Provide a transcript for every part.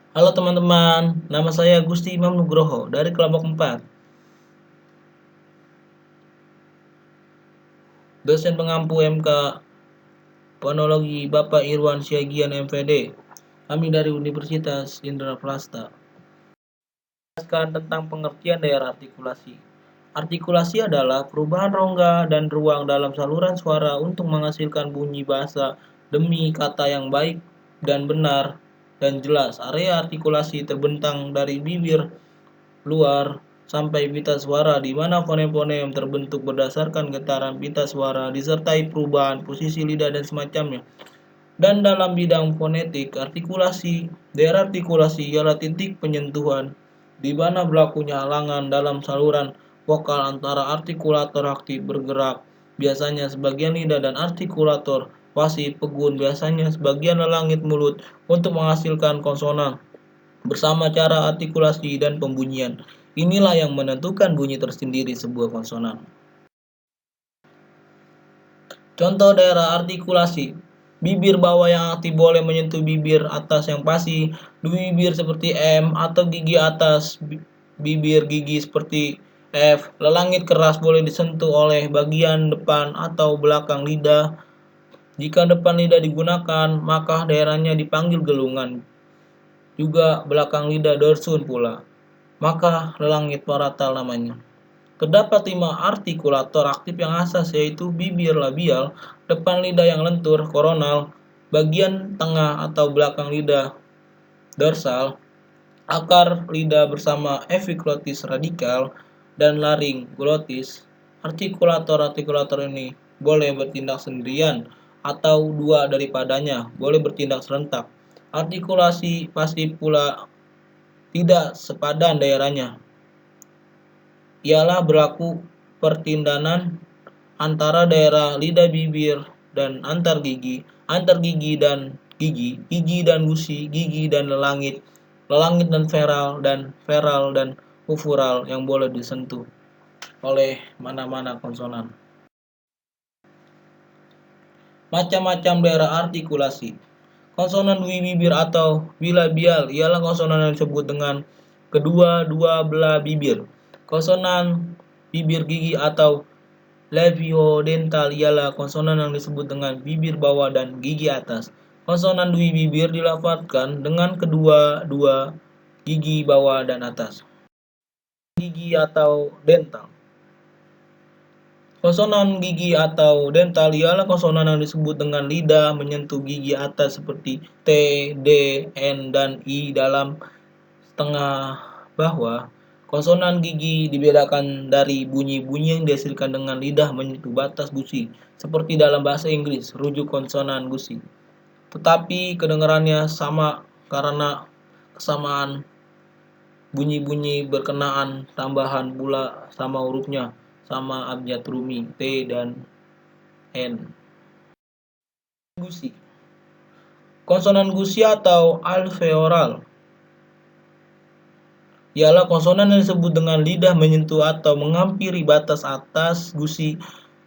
Halo teman-teman, nama saya Gusti Imam Nugroho dari kelompok 4, dosen pengampu MK Fonologi Bapak Irwan Syagian MPD. Kami dari Universitas Indra Prasta. Jelaskan tentang pengertian daerah artikulasi. Artikulasi adalah perubahan rongga dan ruang dalam saluran suara untuk menghasilkan bunyi bahasa demi kata yang baik dan benar dan jelas. Area artikulasi terbentang dari bibir luar sampai pita suara di mana fonem-fonem terbentuk berdasarkan getaran pita suara disertai perubahan posisi lidah dan semacamnya. Dan dalam bidang fonetik, daerah artikulasi ialah titik penyentuhan di mana berlakunya halangan dalam saluran vokal antara artikulator aktif bergerak, biasanya sebagian lidah, dan artikulator pasif pegun, biasanya sebagian lelangit mulut untuk menghasilkan konsonan bersama cara artikulasi dan pembunyian. Inilah yang menentukan bunyi tersendiri sebuah konsonan. Contoh daerah artikulasi. Bibir bawah yang aktif boleh menyentuh bibir atas yang pasif, dua bibir seperti M, atau gigi atas bibir gigi seperti F. Lelangit keras boleh disentuh oleh bagian depan atau belakang lidah. Jika depan lidah digunakan, maka daerahnya dipanggil gelungan. Juga belakang lidah dorsun pula, maka lelangit paratal namanya. Terdapat 5 artikulator aktif yang asas, yaitu bibir labial, depan lidah yang lentur koronal, bagian tengah atau belakang lidah dorsal, akar lidah bersama epiglotis radikal, dan laring glotis. Artikulator-artikulator ini boleh bertindak sendirian atau dua daripadanya boleh bertindak serentak. Artikulasi pasti pula tidak sepadan daerahnya. Ialah berlaku pertindanan antara daerah lidah bibir dan antar gigi dan gigi, gigi dan gusi, gigi dan lelangit, lelangit dan feral dan ufural yang boleh disentuh oleh mana-mana konsonan. Macam-macam daerah artikulasi. Konsonan dui bibir atau bilabial ialah konsonan yang disebut dengan kedua-dua belah bibir. Konsonan bibir gigi atau labiodental ialah konsonan yang disebut dengan bibir bawah dan gigi atas. Konsonan dui bibir dilafadzkan dengan kedua-dua gigi bawah dan atas. Gigi atau dental. Konsonan gigi atau dental ialah konsonan yang disebut dengan lidah menyentuh gigi atas seperti T, D, N, dan I dalam setengah bawah. Konsonan gigi dibedakan dari bunyi-bunyi yang dihasilkan dengan lidah menyentuh batas gusi, seperti dalam bahasa Inggris, rujuk konsonan gusi. Tetapi kedengarannya sama karena kesamaan bunyi-bunyi berkenaan, tambahan pula sama hurufnya, sama abjad rumi T dan N. Gusi. Konsonan gusi atau alveolar ialah konsonan yang disebut dengan lidah menyentuh atau menghampiri batas atas gusi.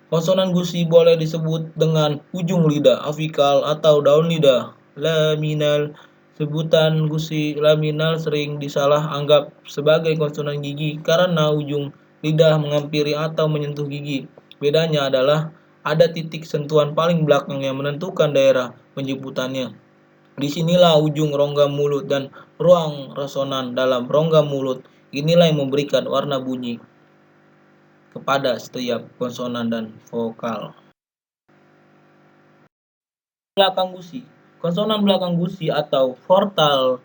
Konsonan gusi boleh disebut dengan ujung lidah afikal atau daun lidah laminal. Sebutan gusi laminal sering disalah anggap sebagai konsonan gigi karena ujung lidah menghampiri atau menyentuh gigi. Bedanya adalah ada titik sentuhan paling belakang yang menentukan daerah penjemputannya. Disinilah ujung rongga mulut dan ruang resonan dalam rongga mulut. Inilah yang memberikan warna bunyi kepada setiap konsonan dan vokal. Belakang gusi. Konsonan belakang gusi atau frontal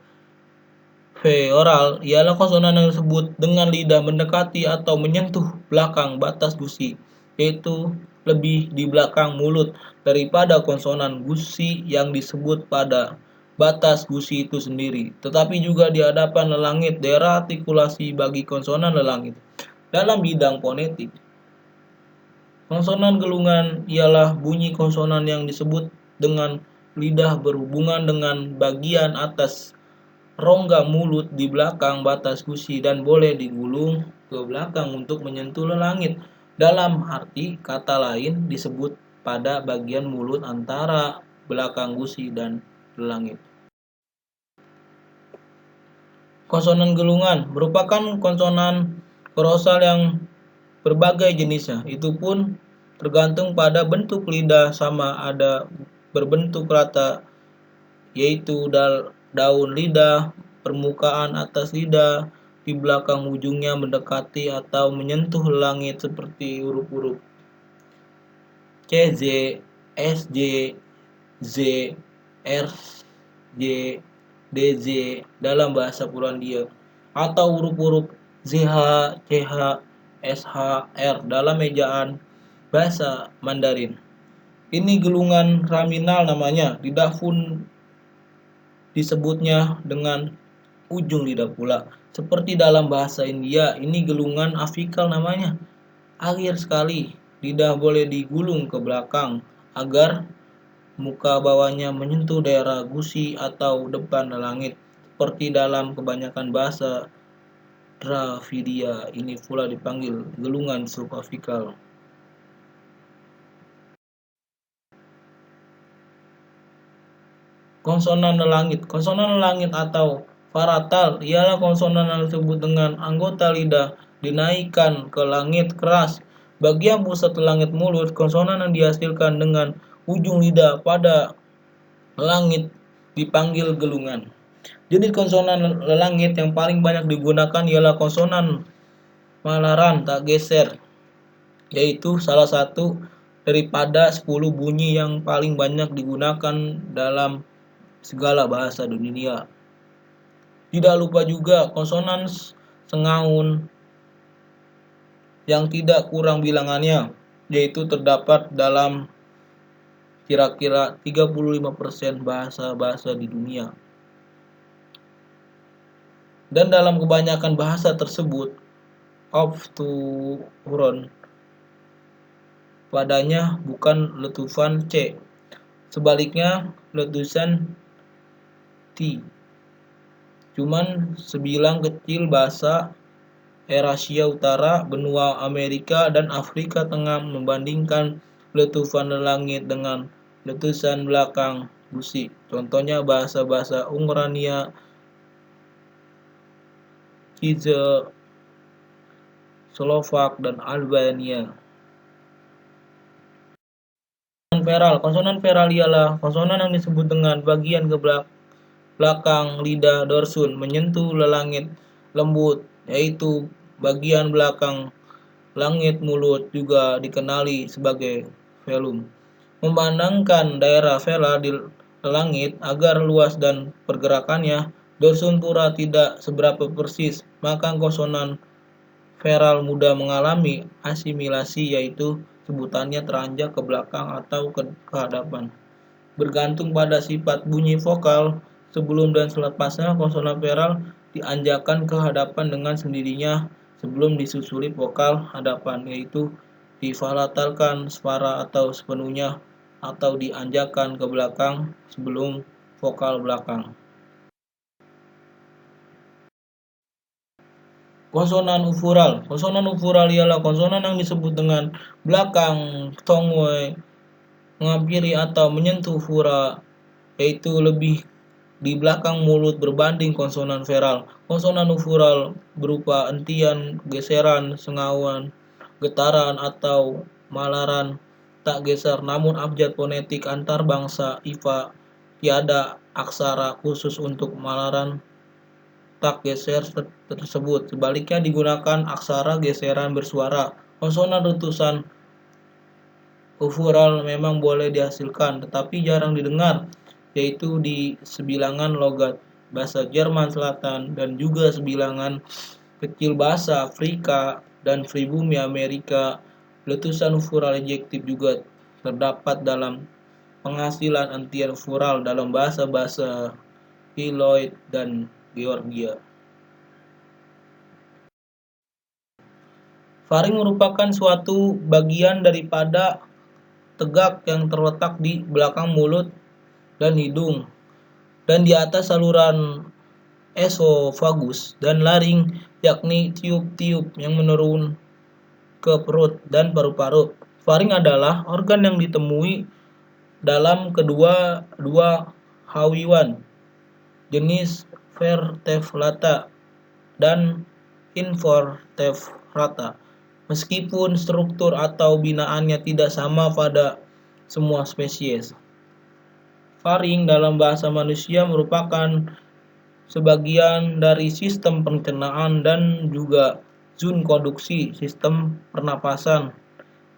veoral ialah konsonan yang disebut dengan lidah mendekati atau menyentuh belakang batas gusi, yaitu lebih di belakang mulut daripada konsonan gusi yang disebut pada batas gusi itu sendiri, tetapi juga di hadapan lelangit, daerah artikulasi bagi konsonan lelangit. Dalam bidang fonetik, konsonan gelungan ialah bunyi konsonan yang disebut dengan lidah berhubungan dengan bagian atas rongga mulut di belakang batas gusi dan boleh digulung ke belakang untuk menyentuh lelangit. Dalam arti kata lain disebut pada bagian mulut antara belakang gusi dan lelangit. Konsonan gelungan merupakan konsonan korosal yang berbagai jenisnya. Itu pun tergantung pada bentuk lidah, sama ada berbentuk rata, yaitu daun lidah, permukaan atas lidah, di belakang ujungnya mendekati atau menyentuh langit seperti huruf-huruf CZ, SJ, Z, RJ, DZ dalam bahasa Polandia, atau huruf-huruf ZH, CH, SH, R dalam ejaan bahasa Mandarin. Ini gelungan raminal namanya, lidah pun disebutnya dengan ujung lidah pula. Seperti dalam bahasa India, ini gelungan afikal namanya. Akhir sekali, lidah boleh digulung ke belakang agar muka bawahnya menyentuh daerah gusi atau depan langit. Seperti dalam kebanyakan bahasa Dravidia, ini pula dipanggil gelungan subafikal. Konsonan langit. Konsonan langit atau palatal ialah konsonan yang disebut dengan anggota lidah dinaikkan ke langit keras. Bagian pusat langit mulut, konsonan yang dihasilkan dengan ujung lidah pada langit dipanggil gelungan. Jenis konsonan langit yang paling banyak digunakan ialah konsonan malaran tak geser, yaitu salah satu daripada 10 bunyi yang paling banyak digunakan dalam segala bahasa dunia. Tidak lupa juga konsonan sengaun yang tidak kurang bilangannya, yaitu terdapat dalam kira-kira 35% bahasa-bahasa di dunia. Dan dalam kebanyakan bahasa tersebut, opturon padanya bukan letusan C, sebaliknya letusan T. Cuman sebilang kecil bahasa Eurasia Utara, benua Amerika, dan Afrika Tengah membandingkan letusan langit dengan letusan belakang gusi. Contohnya bahasa-bahasa Ungarania, Czech, Slovak, dan Albania. Konsonan feral ialah konsonan yang disebut dengan bagian ke belakang lidah dorsun menyentuh langit lembut, yaitu bagian belakang langit mulut, juga dikenali sebagai velum. Memandangkan daerah vela di langit agar luas dan pergerakannya, dorsun pura tidak seberapa persis, maka konsonan feral mudah mengalami asimilasi, yaitu sebutannya teranjak ke belakang atau ke hadapan. Bergantung pada sifat bunyi vokal, sebelum dan selepasnya konsonan feral dianjakkan ke hadapan dengan sendirinya sebelum disusuli vokal hadapan, yaitu dipalatalkan suara atau sepenuhnya, atau dianjakkan ke belakang sebelum vokal belakang. Konsonan ufural. Konsonan ufural ialah konsonan yang disebut dengan belakang tongwe menghampiri atau menyentuh fura, yaitu lebih di belakang mulut berbanding konsonan feral. Konsonan ufural berupa entian, geseran, sengawan, getaran, atau malaran tak geser, namun abjad fonetik antar bangsa IVA. Tiada aksara khusus untuk malaran tak geser tersebut. Sebaliknya digunakan aksara geseran bersuara. Konsonan letusan ufural memang boleh dihasilkan, tetapi jarang didengar, yaitu di sebilangan logat bahasa Jerman Selatan dan juga sebilangan kecil bahasa Afrika dan pribumi Amerika. Letusan ufural ejektif juga terdapat dalam penghasilan entian ufural dalam bahasa-bahasa Iloid dan Georgia. Faring merupakan suatu bagian daripada tegak yang terletak di belakang mulut dan hidung dan di atas saluran esofagus dan laring, yakni tiup-tiup yang menurun ke perut dan paru-paru. Faring adalah organ yang ditemui dalam dua hawiwan jenis vertebrata, dan invertebrata. Meskipun struktur atau binaannya tidak sama pada semua spesies. Faring dalam bahasa manusia merupakan sebagian dari sistem pencernaan dan juga zon konduksi sistem pernapasan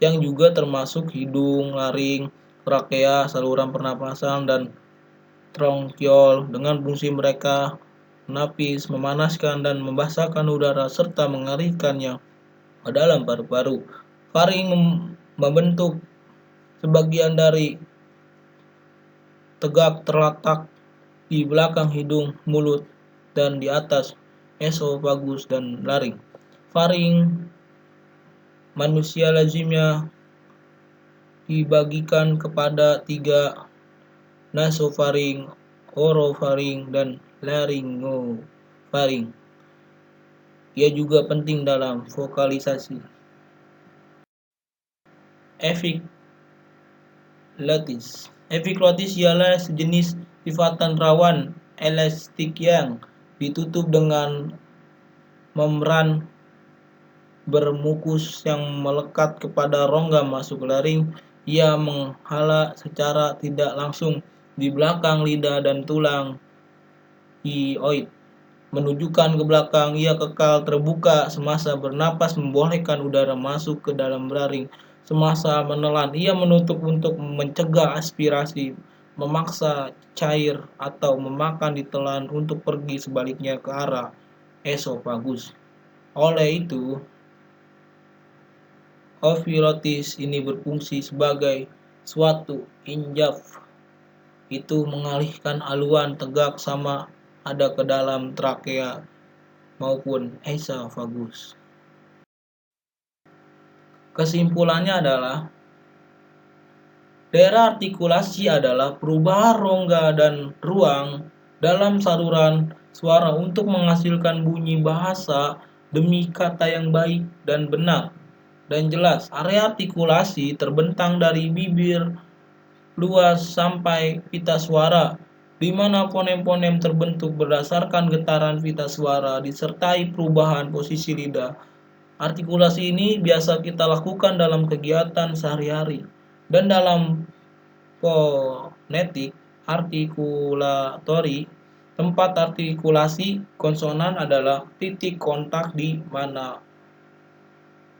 yang juga termasuk hidung, laring, trakea, saluran pernapasan, dan bronkiol dengan fungsi mereka menapis, memanaskan, dan membasahkan udara serta mengalirkannya ke dalam paru-paru. Faring membentuk sebagian dari tegak terletak di belakang hidung, mulut, dan di atas esofagus dan laring. Faring manusia lazimnya dibagikan kepada 3, nasofaring, orofaring, dan laryngofaring. Ia juga penting dalam vokalisasi. Epiglotis. Epiglotis ialah sejenis sifatan rawan elastik yang ditutup dengan membran bermukus yang melekat kepada rongga masuk laring. Ia menghala secara tidak langsung di belakang lidah dan tulang hyoid. Menunjukkan ke belakang, ia kekal terbuka semasa bernapas, membolehkan udara masuk ke dalam laring. Semasa menelan, ia menutup untuk mencegah aspirasi, memaksa cair atau memakan ditelan untuk pergi sebaliknya ke arah esofagus. Oleh itu, epiglotis ini berfungsi sebagai suatu injaf, itu mengalihkan haluan tegak sama ada ke dalam trakea maupun esofagus. Kesimpulannya adalah daerah artikulasi adalah perubahan rongga dan ruang dalam saluran suara untuk menghasilkan bunyi bahasa demi kata yang baik dan benar dan jelas. Area artikulasi terbentang dari bibir luas sampai pita suara, di mana fonem-fonem terbentuk berdasarkan getaran pita suara disertai perubahan posisi lidah. Artikulasi ini biasa kita lakukan dalam kegiatan sehari-hari. Dan dalam fonetik artikulatori, tempat artikulasi konsonan adalah titik kontak di mana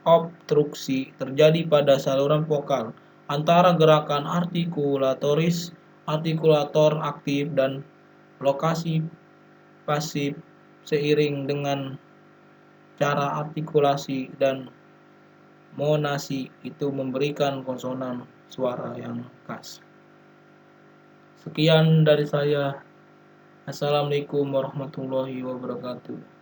obstruksi terjadi pada saluran vokal antara gerakan artikulatoris, artikulator aktif, dan lokasi pasif seiring dengan cara artikulasi dan monasi itu memberikan konsonan suara yang khas. Sekian dari saya. Assalamualaikum warahmatullahi wabarakatuh.